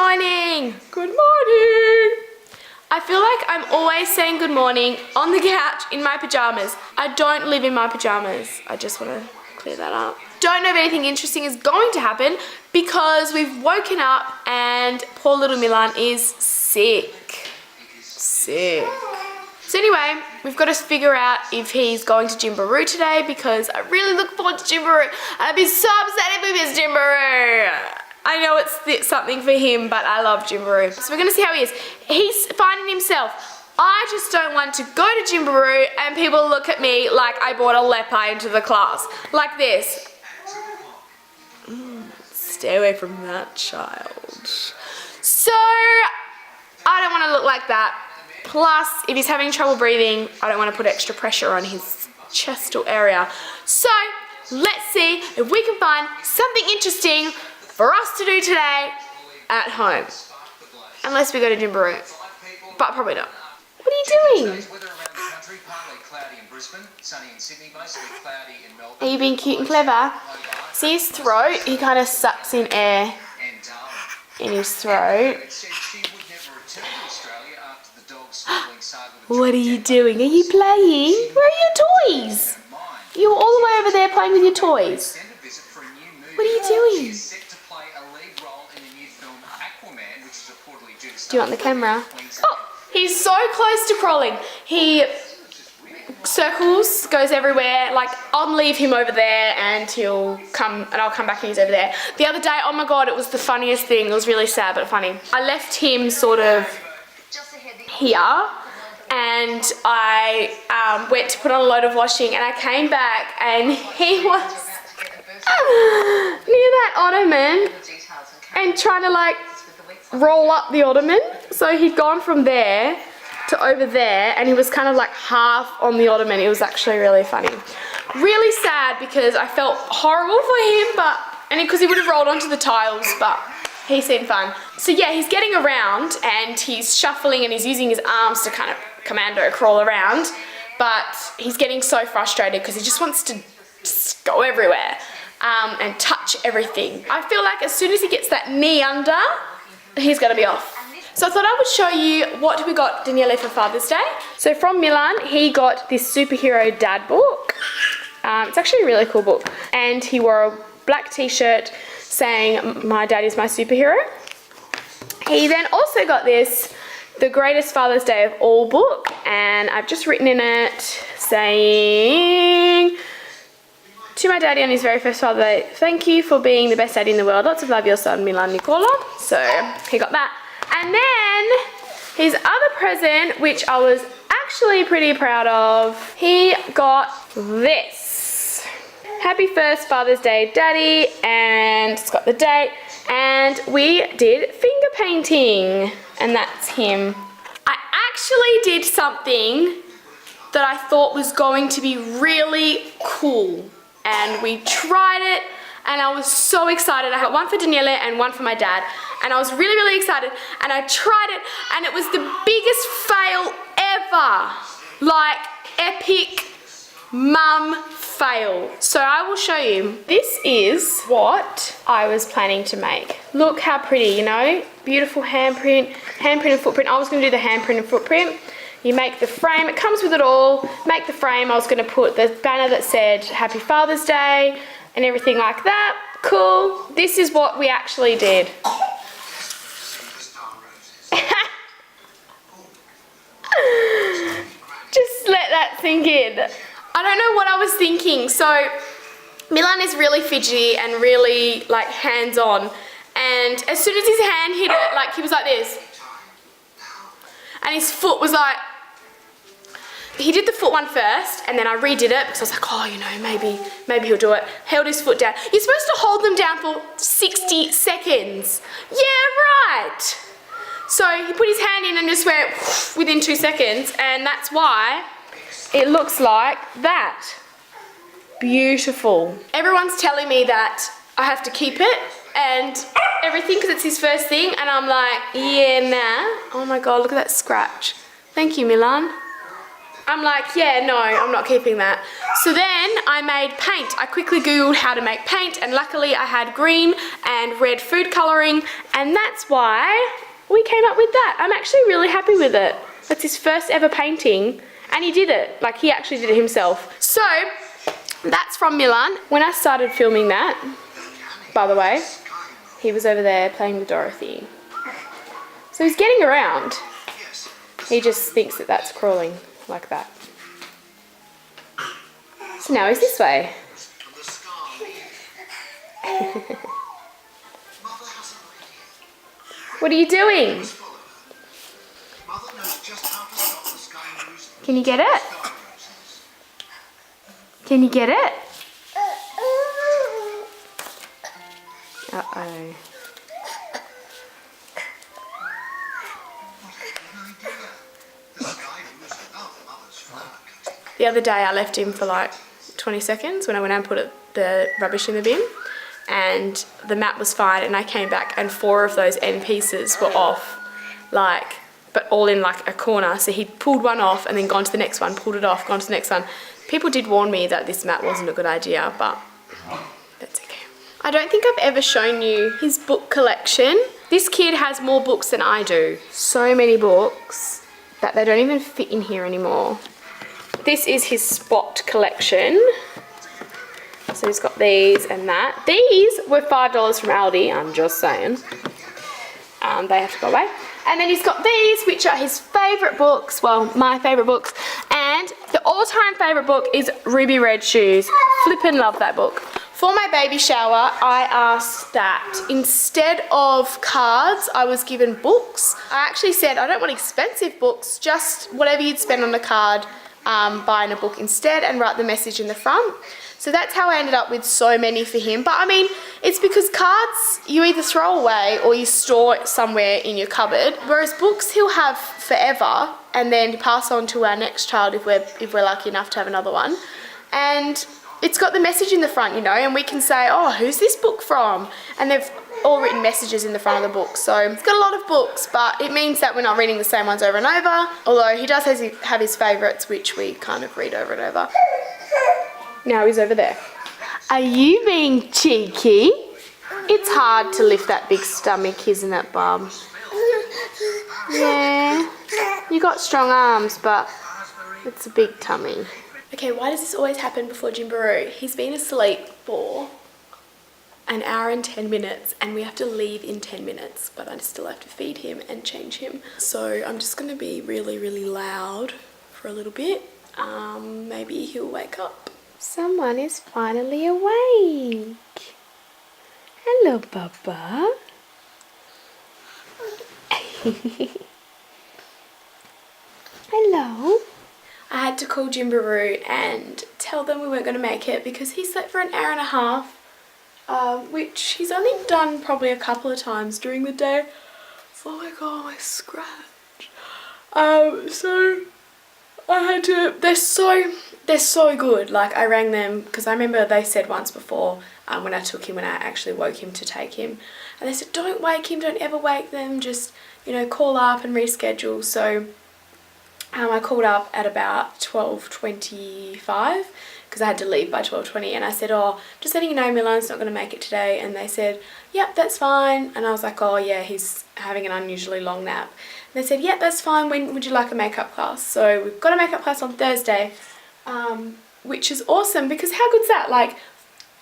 morning. Good morning. I feel like I'm always saying good morning on the couch in my pajamas. I don't live in my pajamas. I just want to clear that up. Don't know if anything interesting is going to happen because we've woken up and poor little Milan is sick. So anyway, we've got to figure out if he's going to Gymbaroo today because I really look forward to Gymbaroo and I'd be so upset if he missed Gymbaroo. I know it's something for him, but I love Gymbaroo. So we're going to see how he is. He's finding himself. I just don't want to go to Gymbaroo and people look at me like I brought a leper into the class. Like this. Stay away from that child. So, I don't want to look like that. Plus, if he's having trouble breathing, I don't want to put extra pressure on his chestal area. So, let's see if we can find something interesting for us to do today at home. Unless we go to Gymbaroo. But probably not. What are you doing? Are you being cute and clever? See his throat? He kind of sucks in air in his throat. What are you doing? Are you playing? Where are your toys? You're all the way over there playing with your toys. What are you doing? Do you want the camera? Oh, he's so close to crawling. He circles, goes everywhere. Like, I'll leave him over there and he'll come and I'll come back and he's over there. The other day, oh my God, it was the funniest thing. It was really sad but funny. I left him sort of here and I went to put on a load of washing and I came back and he was near that ottoman and trying to like roll up the ottoman. So he'd gone from there to over there and he was kind of like half on the ottoman. It was actually really funny. Really sad because I felt horrible for him, and because he would have rolled onto the tiles, but he seemed fun. So yeah, he's getting around and he's shuffling and he's using his arms to kind of commando crawl around, but he's getting so frustrated because he just wants to just go everywhere and touch everything. I feel like as soon as he gets that knee under, he's gonna be off. So I thought I would show you what we got Daniele for Father's Day. So from Milan, he got this superhero dad book. It's actually a really cool book. And he wore a black t-shirt saying, "My dad is my superhero." He then also got this, The Greatest Father's Day of All book. And I've just written in it saying, "To my daddy on his very first Father's Day, thank you for being the best daddy in the world. Lots of love, your son, Milan Nicola." So he got that. And then his other present, which I was actually pretty proud of, he got this. "Happy first Father's Day, Daddy," and it's got the date. And we did finger painting, and that's him. I actually did something that I thought was going to be really cool, and we tried it. And I was so excited. I got one for Daniele and one for my dad. And I was really, really excited. And I tried it and it was the biggest fail ever. Like, epic mum fail. So I will show you. This is what I was planning to make. Look how pretty, you know? Beautiful handprint and footprint. I was gonna do the handprint and footprint. You make the frame, it comes with it all. Make the frame, I was gonna put the banner that said Happy Father's Day, and everything like that. Cool. This is what we actually did. Just let that sink in. I don't know what I was thinking. So Milan is really fidgety and really like hands-on. And as soon as his hand hit it, like he was like this. And his foot was like, he did the foot one first, and then I redid it because I was like, oh, you know, maybe he'll do it. Held his foot down. You're supposed to hold them down for 60 seconds. Yeah, right. So he put his hand in and just went within 2 seconds, and that's why it looks like that. Beautiful. Everyone's telling me that I have to keep it and everything because it's his first thing, and I'm like, yeah, nah. Oh my God, look at that scratch. Thank you, Milan. I'm like, yeah, no, I'm not keeping that. So then I made paint. I quickly googled how to make paint, and luckily I had green and red food colouring, and that's why we came up with that. I'm actually really happy with it. That's his first ever painting, and he did it. Like, he actually did it himself. So that's from Milan. When I started filming that, by the way, he was over there playing with Dorothy. So he's getting around. He just thinks that that's crawling like that. So now he's this way. What are you doing? Can you get it? Can you get it? Uh-oh. The other day I left him for like 20 seconds when I went out and put the rubbish in the bin, and the mat was fine, and I came back and 4 of those end pieces were off, like, but all in like a corner. So he pulled one off and then gone to the next one, pulled it off, gone to the next one. People did warn me that this mat wasn't a good idea, but that's okay. I don't think I've ever shown you his book collection. This kid has more books than I do. So many books that they don't even fit in here anymore. This is his spot collection. So he's got these and that. These were $5 from Aldi, I'm just saying. They have to go away. And then he's got these, which are his favourite books. Well, my favourite books. And the all-time favourite book is Ruby Red Shoes. Flippin' love that book. For my baby shower, I asked that instead of cards, I was given books. I actually said, I don't want expensive books, just whatever you'd spend on a card, buying a book instead, and write the message in the front. So that's how I ended up with so many for him. But I mean, it's because cards you either throw away or you store it somewhere in your cupboard, whereas books he'll have forever and then pass on to our next child if we're lucky enough to have another one. And it's got the message in the front, you know, and we can say, oh, who's this book from? And they've all written messages in the front of the book. So it's got a lot of books, but it means that we're not reading the same ones over and over, although he does have his favourites, which we kind of read over and over. Now he's over there. Are you being cheeky? It's hard to lift that big stomach, isn't it, Bob? Yeah. You got strong arms, but it's a big tummy. Okay, why does this always happen before Gymbaroo? He's been asleep for an hour and 10 minutes, and we have to leave in 10 minutes, but I still have to feed him and change him. So I'm just going to be really, really loud for a little bit. Maybe he'll wake up. Someone is finally awake. Hello, Baba. Hello. I had to call Gymbaroo and tell them we weren't going to make it because he slept for an hour and a half, which he's only done probably a couple of times during the day. Oh my god, my scratch. So I had to, they're so good. Like, I rang them because I remember they said once before when I took him, when I actually woke him to take him, and they said, don't wake him, don't ever wake them, just, you know, call up and reschedule. So I called up at about 12:25 because I had to leave by 12:20, and I said, oh, just letting you know Milan's not going to make it today. And they said, yep, that's fine. And I was like, oh yeah, he's having an unusually long nap. And they said, yep, that's fine, when would you like a makeup class? So we've got a makeup class on Thursday, which is awesome because how good's that? Like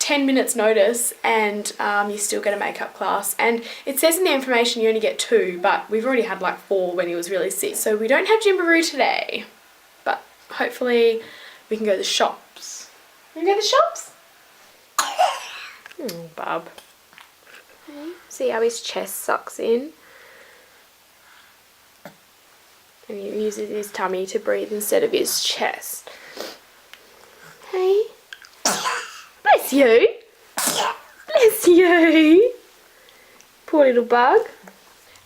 10 minutes notice and you still get a makeup class. And it says in the information you only get 2, but we've already had like 4 when he was really sick. So we don't have Gymbaroo today, but hopefully we can go to the shops. We can go to the shops? Oh, bub. See how his chest sucks in? And he uses his tummy to breathe instead of his chest. Hey? Bless you. Bless you. Poor little bug.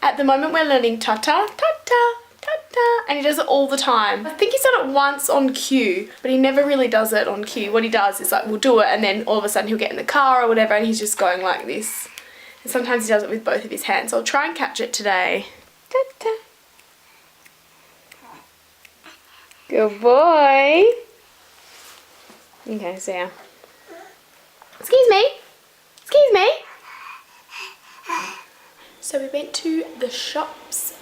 At the moment we're learning ta-ta, ta-ta, ta-ta, and he does it all the time. I think he's done it once on cue, but he never really does it on cue. What he does is like, we'll do it and then all of a sudden he'll get in the car or whatever and he's just going like this. And sometimes he does it with both of his hands. So I'll try and catch it today. Ta-ta. Good boy. Okay, so yeah. Excuse me. Excuse me. So we went to the shops.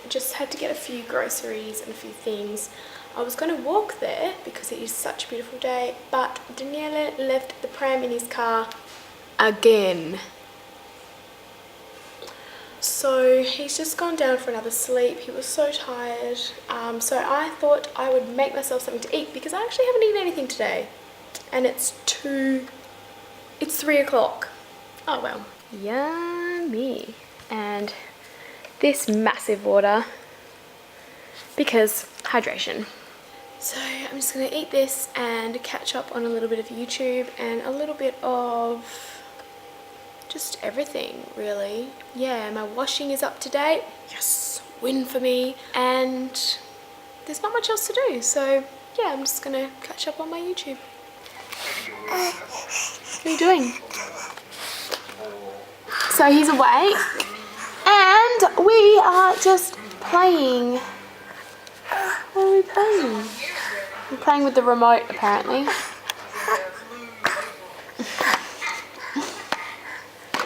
Just had to get a few groceries and a few things. I was going to walk there because it is such a beautiful day, but Daniele left the pram in his car again. So he's just gone down for another sleep. He was so tired. So I thought I would make myself something to eat because I actually haven't eaten anything today. And it's 3 o'clock. Oh well. Yummy. And this massive water because hydration. So I'm just going to eat this and catch up on a little bit of YouTube and a little bit of just everything really. Yeah, my washing is up to date. Yes, win for me. And there's not much else to do. So yeah, I'm just going to catch up on my YouTube. What are you doing? So he's awake and we are just playing. What are we playing? We're playing with the remote apparently.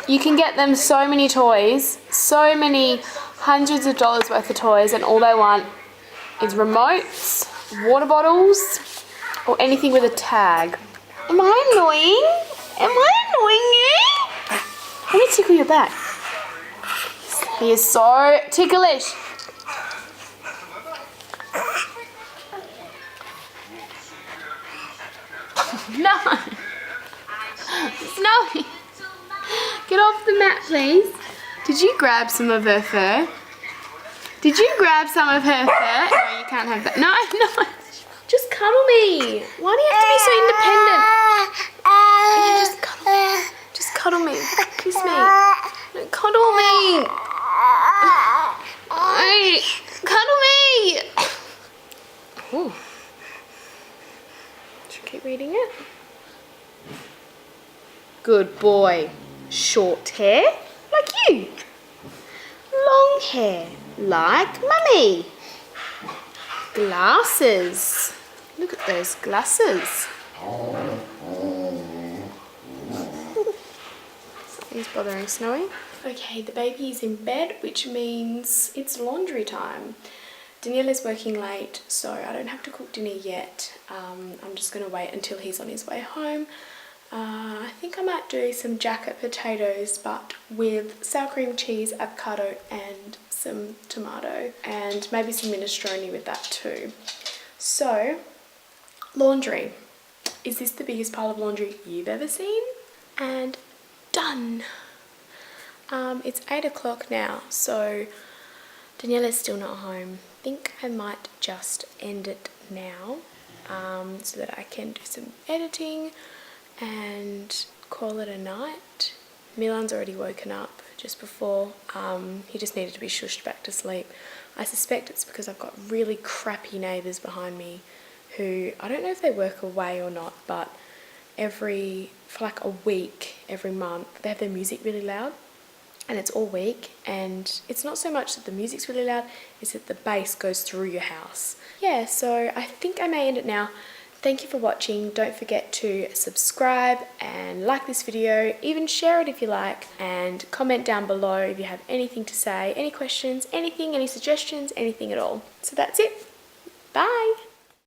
You can get them so many toys, so many hundreds of dollars worth of toys, and all they want is remotes, water bottles, or anything with a tag. Am I annoying? Am I annoying you? Let me tickle your back. He is so ticklish. No. Snowy. Get off the mat, please. Did you grab some of her fur? Did you grab some of her fur? No, you can't have that. No, no. Just cuddle me. Why do you have to be so independent? Yeah, just cuddle me. Kiss me. No, cuddle me. Hey, cuddle me. Ooh. Should I keep reading it? Good boy. Short hair, like you. Long hair, like mummy. Glasses. Look at those glasses. Something's bothering Snowy. Okay, the baby is in bed, which means it's laundry time. Danielle is working late, so I don't have to cook dinner yet. I'm just going to wait until he's on his way home. I think I might do some jacket potatoes, but with sour cream cheese, avocado, and some tomato, and maybe some minestrone with that too. So, laundry. Is this the biggest pile of laundry you've ever seen? And done. It's 8 o'clock now, so Danielle is still not home. I think I might just end it now, so that I can do some editing and call it a night. Milan's already woken up just before. He just needed to be shushed back to sleep. I suspect it's because I've got really crappy neighbours behind me who, I don't know if they work away or not, but for like a week, every month, they have their music really loud, and it's all week, and it's not so much that the music's really loud, it's that the bass goes through your house. Yeah, so I think I may end it now. Thank you for watching. Don't forget to subscribe and like this video, even share it if you like, and comment down below if you have anything to say, any questions, anything, any suggestions, anything at all. So that's it. Bye.